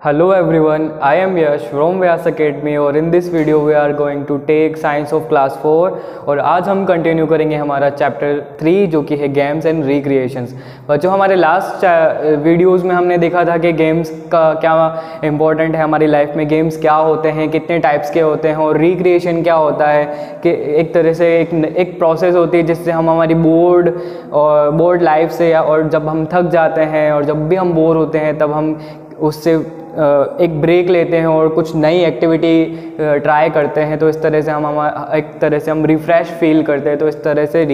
Hello everyone, I am Yash from Vyas Academy और in this video we are going to take science of class 4 और आज हम continue करेंगे हमारा chapter 3 जो कि है गेम्स एंड रिक्रिएशंस। बच्चों हमारे लास्ट वीडियोस में हमने देखा था कि गेम्स का क्या इंपॉर्टेंट है हमारी लाइफ में, गेम्स क्या होते हैं, कितने टाइप्स के होते हैं और रिक्रिएशन क्या होता है कि एक तरह से एक प्रोसेस होती है जिससे हम हमारी बोर्ड लाइफ से और जब हम थक जाते हैं और जब भी हम बोर होते हैं तब हम उससे एक ब्रेक लेते हैं और कुछ नई एक्टिविटी ट्राई करते हैं। तो इस तरह से हम रिफ़्रेश फील करते हैं। तो इस तरह से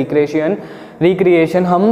रिक्रिएशन हम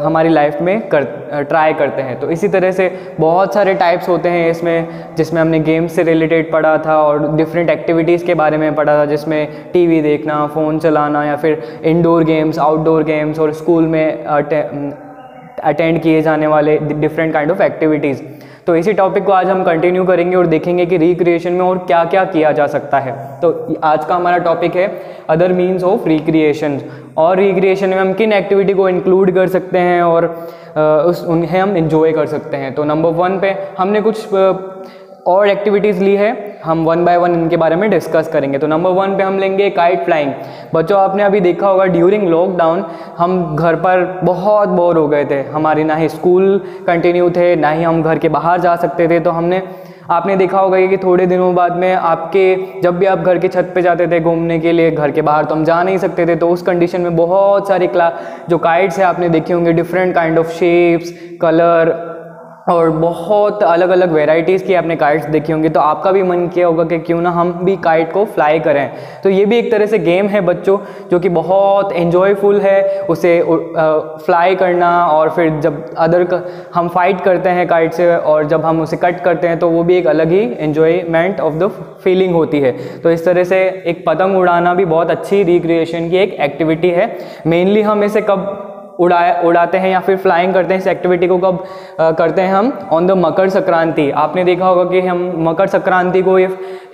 हमारी लाइफ में ट्राई करते हैं। तो इसी तरह से बहुत सारे टाइप्स होते हैं इसमें, जिसमें हमने गेम्स से रिलेटेड पढ़ा था और डिफरेंट एक्टिविटीज़ के बारे में पढ़ा था, जिसमें टीवी देखना, फ़ोन चलाना या फिर इंडोर गेम्स, आउटडोर गेम्स और स्कूल में अटेंड किए जाने वाले डिफरेंट काइंड ऑफ एक्टिविटीज़। तो इसी टॉपिक को आज हम कंटिन्यू करेंगे और देखेंगे कि रिक्रिएशन में और क्या क्या किया जा सकता है। तो आज का हमारा टॉपिक है अदर मीन्स ऑफ रिक्रिएशन, और रिक्रिएशन में हम किन एक्टिविटी को इंक्लूड कर सकते हैं और उन्हें हम इंजॉय कर सकते हैं। तो नंबर 1 पे हमने कुछ और एक्टिविटीज़ ली है, हम 1 बाय 1 इनके बारे में डिस्कस करेंगे। तो नंबर 1 पे हम लेंगे काइट फ्लाइंग। बच्चों आपने अभी देखा होगा ड्यूरिंग लॉकडाउन हम घर पर बहुत बोर हो गए थे, हमारी ना ही स्कूल कंटिन्यू थे ना ही हम घर के बाहर जा सकते थे। तो आपने देखा होगा कि थोड़े दिनों बाद में जब भी आप घर की छत पे जाते थे घूमने के लिए, घर के बाहर तो हम जा नहीं सकते थे, तो उस कंडीशन में बहुत सारी जो काइट्स है आपने देखे होंगे, different kind of shapes, colour और बहुत अलग अलग वेराइटीज़ की आपने काइट्स देखी होंगी। तो आपका भी मन किया होगा कि क्यों ना हम भी काइट को फ्लाई करें। तो ये भी एक तरह से गेम है बच्चों, जो कि बहुत एंजॉयफुल है उसे फ्लाई करना। और फिर जब हम फाइट करते हैं काइट से और जब हम उसे कट करते हैं तो वो भी एक अलग ही एंजॉयमेंट ऑफ द फीलिंग होती है। तो इस तरह से एक पतंग उड़ाना भी बहुत अच्छी रिक्रिएशन की एक एक्टिविटी है। मेनली हम इसे कब उड़ाते हैं या फिर फ्लाइंग करते हैं, इस एक्टिविटी को कब करते हैं हम ऑन द मकर संक्रांति। आपने देखा होगा कि हम मकर संक्रांति को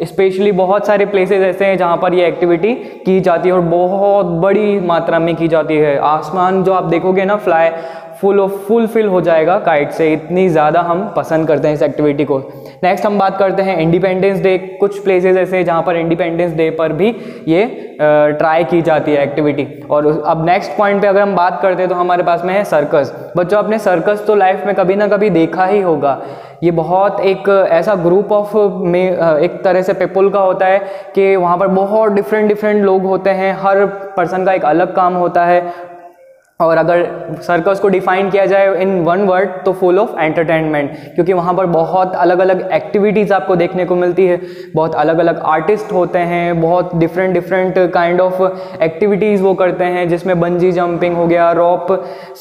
स्पेशली बहुत सारे प्लेसेस ऐसे हैं जहाँ पर ये एक्टिविटी की जाती है और बहुत बड़ी मात्रा में की जाती है। आसमान जो आप देखोगे ना फुलफिल हो जाएगा काइट से, इतनी ज़्यादा हम पसंद करते हैं इस एक्टिविटी को। नेक्स्ट हम बात करते हैं इंडिपेंडेंस डे। कुछ प्लेसेस ऐसे हैं जहाँ पर इंडिपेंडेंस डे पर भी ये ट्राई की जाती है एक्टिविटी। और अब नेक्स्ट पॉइंट पे अगर हम बात करते हैं तो हमारे पास में है सर्कस। बच्चों आपने सर्कस तो लाइफ में कभी ना कभी देखा ही होगा। ये बहुत एक ऐसा ग्रुप ऑफ में एक तरह से पीपल का होता है कि वहाँ पर बहुत डिफरेंट लोग होते हैं, हर पर्सन का एक अलग काम होता है। और अगर सर्कस को डिफाइन किया जाए इन 1 वर्ड तो फुल ऑफ एंटरटेनमेंट, क्योंकि वहाँ पर बहुत अलग अलग एक्टिविटीज़ आपको देखने को मिलती है, बहुत अलग अलग आर्टिस्ट होते हैं, बहुत डिफरेंट काइंड ऑफ एक्टिविटीज़ वो करते हैं, जिसमें बंजी जंपिंग हो गया, रॉप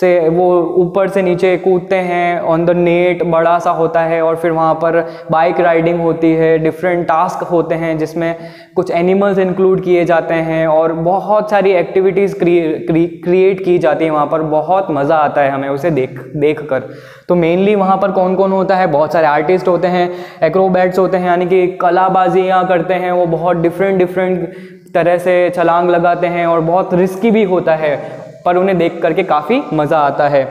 से वो ऊपर से नीचे कूदते हैं, ऑन द नेट बड़ा सा होता है, और फिर वहाँ पर बाइक राइडिंग होती है, डिफरेंट टास्क होते हैं जिसमें कुछ एनिमल्स इंक्लूड किए जाते हैं और बहुत सारी एक्टिविटीज़ क्रिएट की जाती है। वहाँ पर बहुत मज़ा आता है हमें उसे देख कर। तो मेनली वहाँ पर कौन कौन होता है, बहुत सारे आर्टिस्ट होते हैं, एक्रोबैट्स होते हैं, यानी कि कलाबाजियाँ करते हैं, वो बहुत डिफरेंट तरह से छलांग लगाते हैं और बहुत रिस्की भी होता है, पर उन्हें देख करके काफ़ी मज़ा आता है।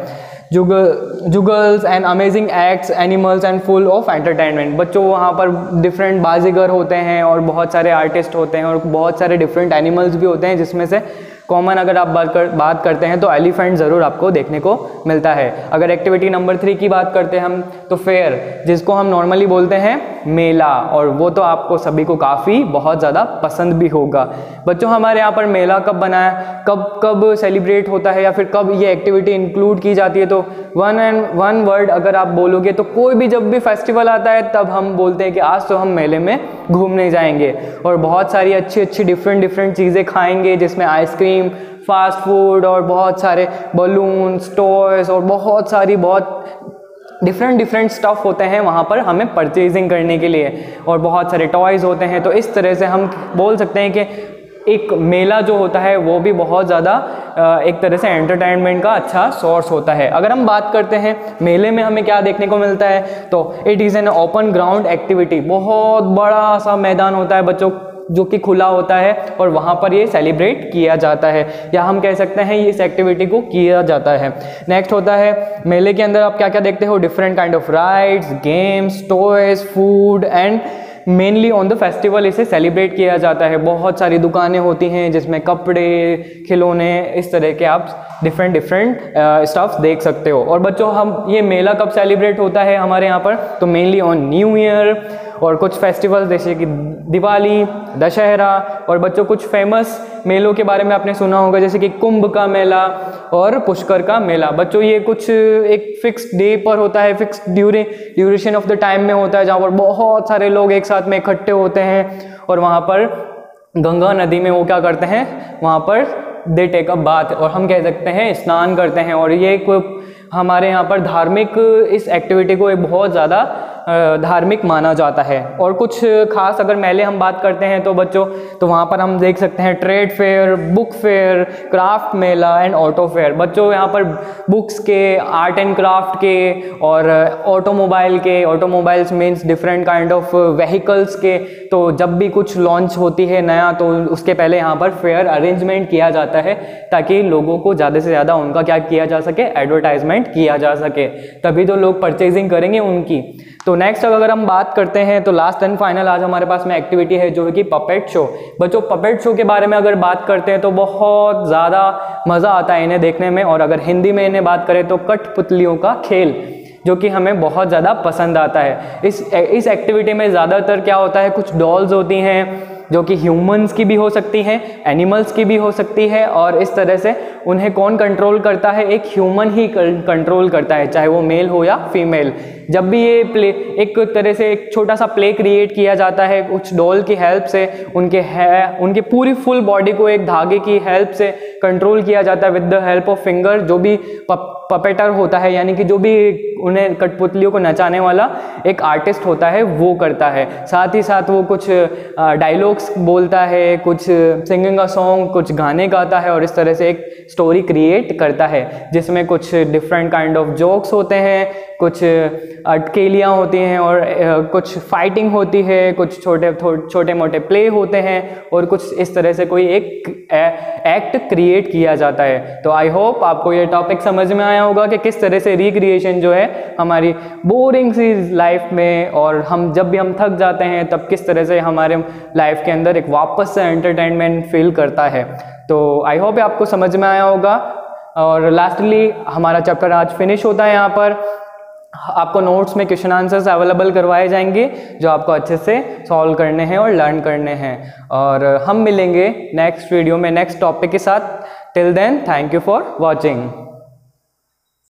Juggles and amazing acts, animals and full of entertainment. बच्चों वहाँ पर डिफरेंट बाजीगर होते हैं और बहुत सारे आर्टिस्ट होते हैं और बहुत सारे डिफरेंट एनिमल्स भी होते हैं, जिसमें से कॉमन अगर आप बात करते हैं तो एलिफेंट ज़रूर आपको देखने को मिलता है। अगर एक्टिविटी नंबर 3 की बात करते हैं हम तो फेयर, जिसको हम नॉर्मली बोलते हैं मेला, और वो तो आपको सभी को काफ़ी बहुत ज़्यादा पसंद भी होगा। बच्चों हमारे यहाँ पर मेला कब बनाया, कब सेलिब्रेट होता है या फिर कब ये एक्टिविटी इंक्लूड की जाती है, तो 1 वर्ड अगर आप बोलोगे तो कोई भी जब भी फेस्टिवल आता है तब हम बोलते हैं कि आज तो हम मेले में घूमने जाएंगे और बहुत सारी अच्छी डिफरेंट चीज़ें खाएंगे, जिसमें आइसक्रीम, फास्ट फूड और बहुत सारे बलून्स, टॉयज और बहुत डिफरेंट स्टफ होते हैं वहाँ पर हमें परचेजिंग करने के लिए, और बहुत सारे टॉयज़ होते हैं। तो इस तरह से हम बोल सकते हैं कि एक मेला जो होता है वो भी बहुत ज़्यादा एक तरह से एंटरटेनमेंट का अच्छा सोर्स होता है। अगर हम बात करते हैं मेले में हमें क्या देखने को मिलता है, तो it is an open ground activity. बहुत बड़ा सा मैदान होता है बच्चों, जो कि खुला होता है और वहाँ पर ये सेलिब्रेट किया जाता है, या हम कह सकते हैं इस एक्टिविटी को किया जाता है। नेक्स्ट होता है मेले के अंदर आप क्या क्या देखते हो, different kind of rides, games, toys, food and mainly on the festival इसे सेलिब्रेट किया जाता है। बहुत सारी दुकानें होती हैं जिसमें कपड़े, खिलौने, इस तरह के आप डिफरेंट स्टफ्स देख सकते हो। और बच्चों हम ये मेला कब सेलिब्रेट होता है हमारे यहाँ पर, तो मेनली ऑन न्यू ईयर और कुछ फेस्टिवल्स जैसे कि दिवाली, दशहरा, और बच्चों कुछ फेमस मेलों के बारे में आपने सुना होगा जैसे कि कुंभ का मेला और पुष्कर का मेला। बच्चों ये कुछ एक फिक्स डे पर होता है, fix duration of the time में होता है, जहाँ पर बहुत सारे लोग एक साथ में इकट्ठे होते हैं और वहाँ पर गंगा नदी में वो क्या करते हैं, वहाँ पर दे टेक अ बाथ, और हम कह सकते हैं स्नान करते हैं। और ये हमारे यहाँ पर धार्मिक इस एक्टिविटी को एक बहुत ज़्यादा धार्मिक माना जाता है। और कुछ खास अगर मेले हम बात करते हैं तो बच्चों, तो वहाँ पर हम देख सकते हैं trade fair, book fair, craft Mela and auto fair. बच्चों यहाँ पर बुक्स के, आर्ट एंड क्राफ्ट के और ऑटोमोबाइल के, automobiles means different kind of vehicles के, तो जब भी कुछ लॉन्च होती है नया तो उसके पहले यहाँ पर फेयर अरेंजमेंट किया जाता है ताकि लोगों को ज़्यादा से ज़्यादा उनका क्या किया जा सके, एडवर्टाइजमेंट किया जा सके, तभी तो लोग परचेजिंग करेंगे उनकी। तो नेक्स्ट अगर हम बात करते हैं तो लास्ट एंड फाइनल आज हमारे पास में एक्टिविटी है जो है कि पपेट शो। बच्चों पपेट शो के बारे में अगर बात करते हैं तो बहुत ज़्यादा मज़ा आता है इन्हें देखने में, और अगर हिंदी में इन्हें बात करें तो कठपुतलियों का खेल, जो कि हमें बहुत ज़्यादा पसंद आता है। इस एक्टिविटी में ज़्यादातर क्या होता है, कुछ डॉल्स होती हैं जो कि ह्यूमंस की भी हो सकती हैं, एनिमल्स की भी हो सकती है, और इस तरह से उन्हें कौन कंट्रोल करता है, एक ह्यूमन ही कंट्रोल करता है, चाहे वो मेल हो या फीमेल। जब भी ये प्ले एक तरह से एक छोटा सा प्ले क्रिएट किया जाता है कुछ डॉल की हेल्प से, उनके पूरी फुल बॉडी को एक धागे की हेल्प से कंट्रोल किया जाता है with the help of finger. जो भी पपेटर होता है, यानी कि जो भी उन्हें कठपुतलियों को नचाने वाला एक आर्टिस्ट होता है वो करता है। साथ ही साथ वो कुछ डायलॉग्स बोलता है, कुछ सिंगिंग अ सॉन्ग, कुछ गाने गाता है, और इस तरह से एक स्टोरी क्रिएट करता है जिसमें कुछ डिफरेंट काइंड ऑफ जोक्स होते हैं, कुछ अटकेलियाँ होती हैं, और कुछ फाइटिंग होती है, कुछ छोटे मोटे प्ले होते हैं, और कुछ इस तरह से कोई एक एक्ट क्रिएट किया जाता है। तो आई होप आपको ये टॉपिक समझ में आया होगा कि किस तरह से रिक्रिएशन जो है हमारी बोरिंग सी लाइफ में, और हम जब भी हम थक जाते हैं तब किस तरह से हमारे लाइफ के अंदर एक वापस से एंटरटेनमेंट फील करता है। तो आई होप आपको समझ में आया होगा। और लास्टली हमारा चैप्टर आज फिनिश होता है। यहाँ पर आपको नोट्स में क्वेश्चन आंसर्स अवेलेबल करवाए जाएंगे जो आपको अच्छे से सॉल्व करने हैं और लर्न करने हैं, और हम मिलेंगे नेक्स्ट वीडियो में नेक्स्ट टॉपिक के साथ। Till then thank you for watching.